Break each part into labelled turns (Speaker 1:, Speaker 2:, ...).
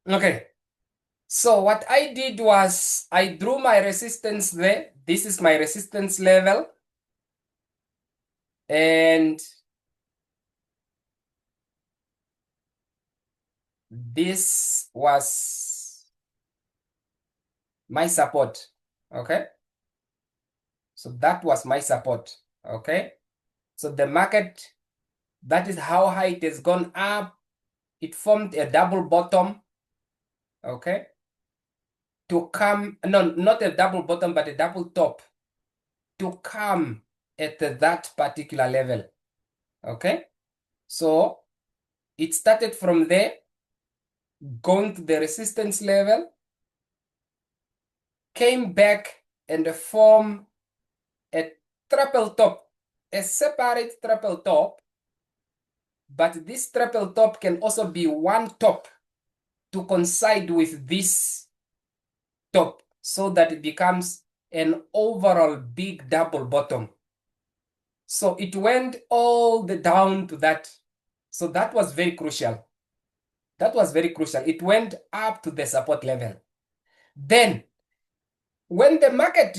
Speaker 1: Okay. So what I did was I drew my resistance there. This is my resistance level. And this was my support. Okay. So that was my support. Okay. So the market, that is how high it has gone up. It formed a double bottom. Okay. To come, no, not a double bottom, but a double top to come at that particular level. Okay. So it started from there, going to the resistance level, came back and formed a triple top, a separate triple top, but this triple top can also be one top to coincide with this top so that it becomes an overall big double bottom. So it went all the down to that. So that was very crucial. That was very crucial. It went up to the support level. Then when the market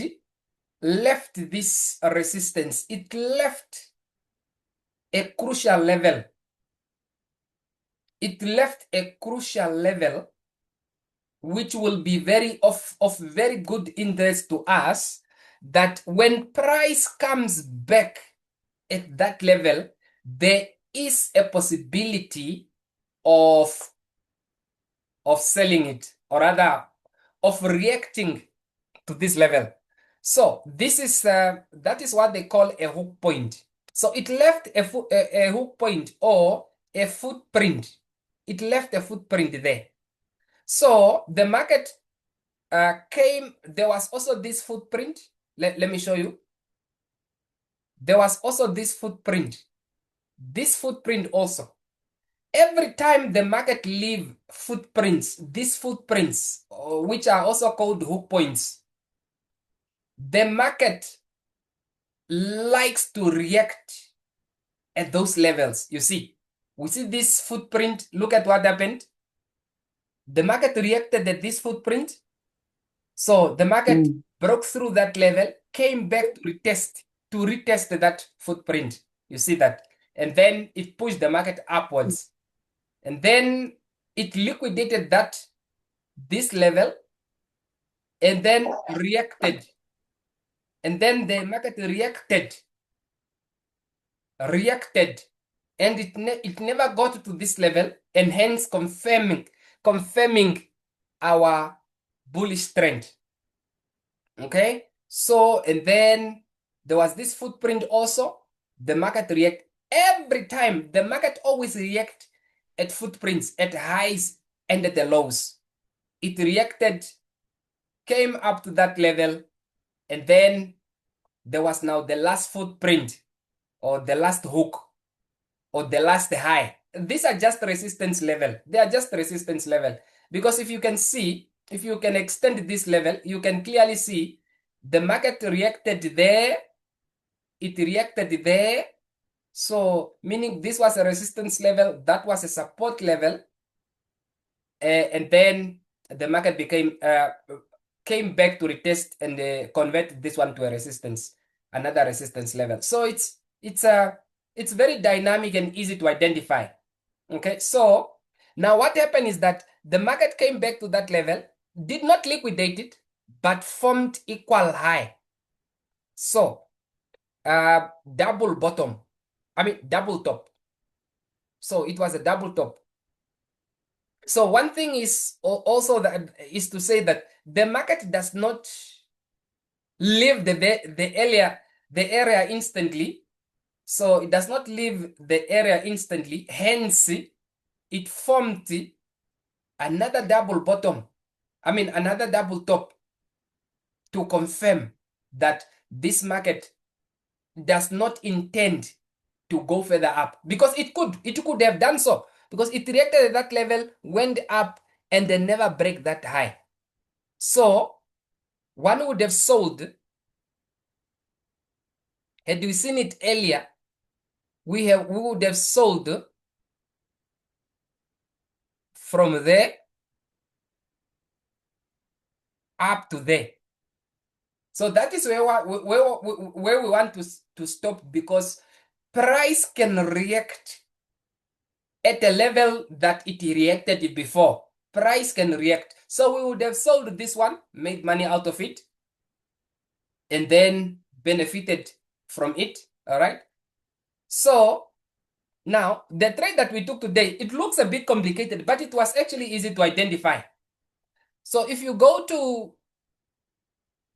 Speaker 1: left this resistance, it left a crucial level. It left a crucial level which will be of very good interest to us, that when price comes back at that level, there is a possibility of selling it, or rather of reacting to this level. So this is that is what they call a hook point. So it left a hook point or a footprint. It left a footprint there. So the market came, there was also this footprint. Let me show you. There was also this footprint. This footprint also. Every time the market leave footprints, these footprints, which are also called hook points, the market likes to react at those levels. You see, we see this footprint. Look at what happened. The market reacted at this footprint. So the market broke through that level, came back to retest that footprint. You see that? And then it pushed the market upwards. And then it liquidated this level and then reacted. And then the market reacted, and it never got to this level, and hence confirming our bullish trend. Okay, so and then there was this footprint also. The market react every time. The market always react at footprints, at highs and at the lows. It reacted, came up to that level, and then there was now the last footprint or the last hook or the last high. These are just resistance level. They are just resistance level. Because if you can see, if you can extend this level, you can clearly see the market reacted there. It reacted there. So meaning this was a resistance level, that was a support level. And then the market came back to retest and convert this one to a resistance, another resistance level. So it's very dynamic and easy to identify. Okay, so now what happened is that the market came back to that level, did not liquidate it, but formed equal high. So double bottom, double top. So it was a double top. So one thing is also that is to say that the market does not leave the area instantly. So it does not leave the area instantly. Hence, it formed another double bottom. Another double top to confirm that this market does not intend to go further up, because it could have done so, because it reacted at that level, went up, and then never break that high. So one would have sold. Had we seen it earlier, we would have sold from there up to there. So that is where we want to stop, because price can react at a level that it reacted before. Price can react. So we would have sold this one, made money out of it, and then benefited from it. All right. So now the trade that we took today, it looks a bit complicated, but it was actually easy to identify. So if you go to,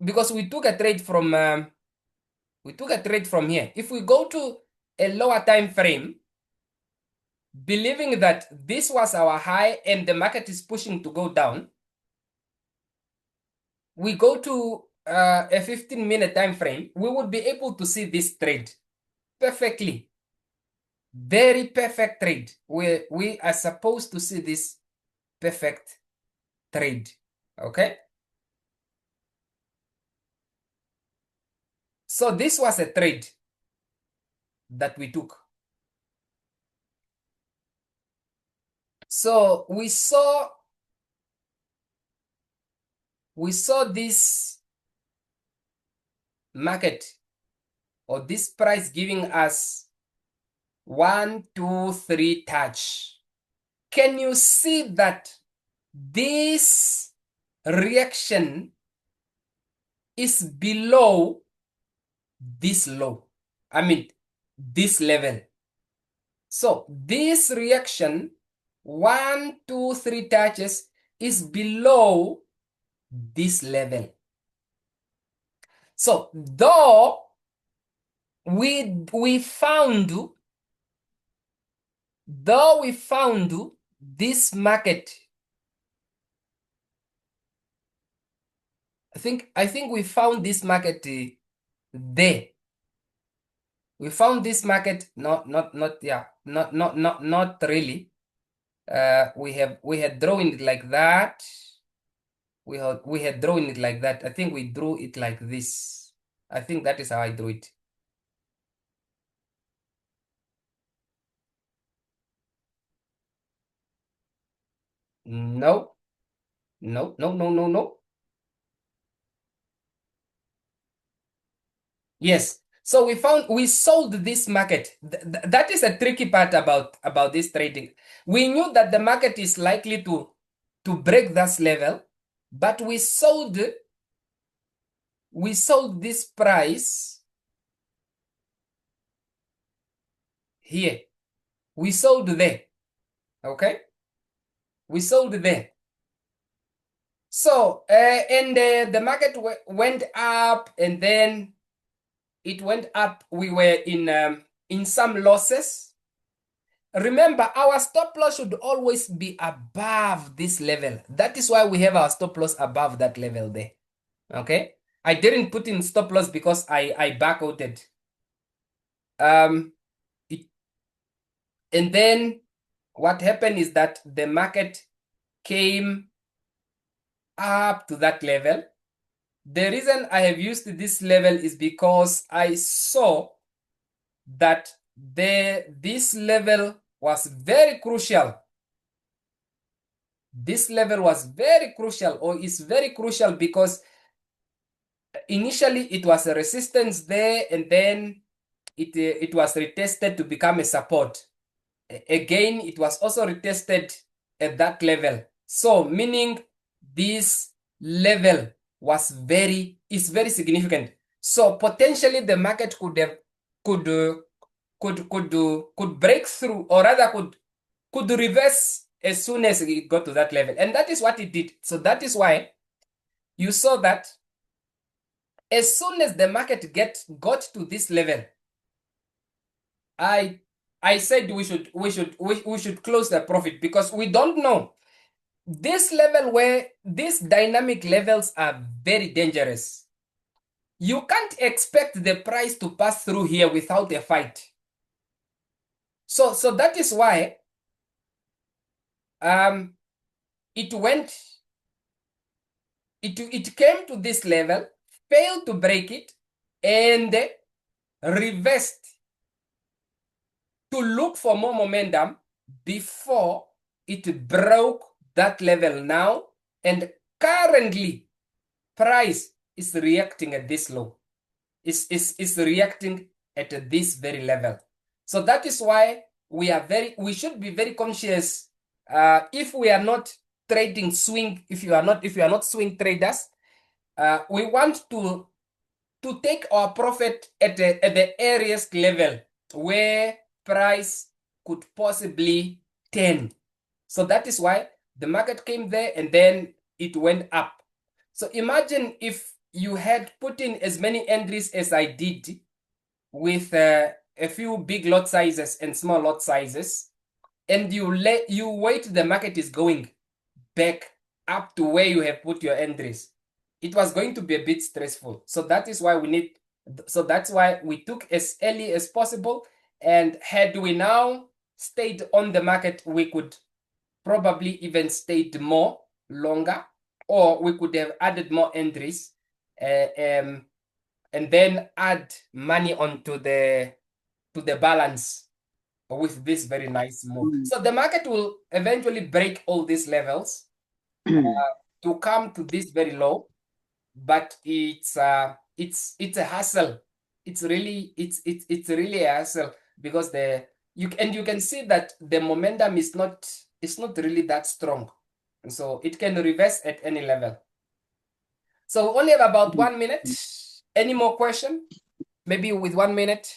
Speaker 1: because we took a trade from here. If we go to a lower time frame, believing that this was our high and the market is pushing to go down, we go to a 15-minute time frame, we would be able to see this trade perfectly. Very perfect trade. We are supposed to see this perfect trade. Okay. So this was a trade that we took. So we saw this market, or this price, giving us 1, 2, 3 touch. Can you see that this reaction is below this low? I mean, this level. So this reaction, 1, 2, 3 touches, is below this level. So though we found this market, I think we found this market there. We found this market, not really. We had drawn it like that. We had drawn it like that. I think we drew it like this. I think that is how I drew it. No. Yes. So we sold this market. That is a tricky part about this trading. We knew that the market is likely to break this level, but we sold this price here. We sold there. Okay? We sold there. So, and the market went up, and then it went up. We were in some losses. Remember, our stop loss should always be above this level. That is why we have our stop loss above that level there. Okay? I didn't put in stop loss because I backouted. And then what happened is that the market came up to that level. The reason I have used this level is because I saw that this level was very crucial. This level was very crucial, or is very crucial, because initially it was a resistance there, and then it was retested to become a support. Again, it was also retested at that level. So meaning this level is very significant. So potentially the market could break through, or rather could reverse as soon as it got to that level. And that is what it did. So that is why you saw that as soon as the market got to this level, I said we should close the profit, because we don't know. This level, where these dynamic levels are very dangerous. You can't expect the price to pass through here without a fight. So that is why it came to this level, failed to break it, and reversed to look for more momentum before it broke that level now. And currently price is reacting at this low, is reacting at this very level. So that is why we should be very conscious. If we are not trading swing, if you are not swing traders, we want to take our profit at the earliest level where price could possibly turn. So that is why the market came there and then it went up. So imagine if you had put in as many entries as I did with a few big lot sizes and small lot sizes, and you wait the market is going back up to where you have put your entries. It was going to be a bit stressful. So that's why we took as early as possible. And had we now stayed on the market, we could probably even stayed more longer, or we could have added more entries, and then add money onto the balance with this very nice move. So the market will eventually break all these levels to come to this very low, but it's a hassle. It's really a hassle because you can see that the momentum is not really that strong, and so it can reverse at any level. So we only have about 1 minute. Any more question? Maybe with 1 minute.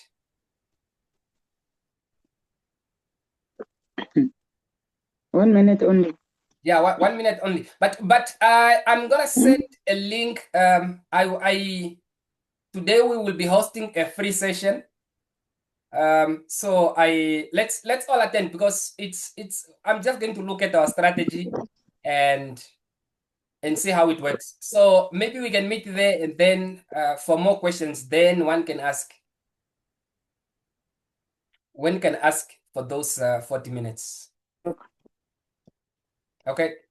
Speaker 2: 1 minute only.
Speaker 1: Yeah, 1 minute only. But I'm gonna send a link. I today we will be hosting a free session. So let's all attend, because I'm just going to look at our strategy and see how it works. So maybe we can meet there, and then for more questions, then one can ask. One can ask for those 40 minutes. Okay.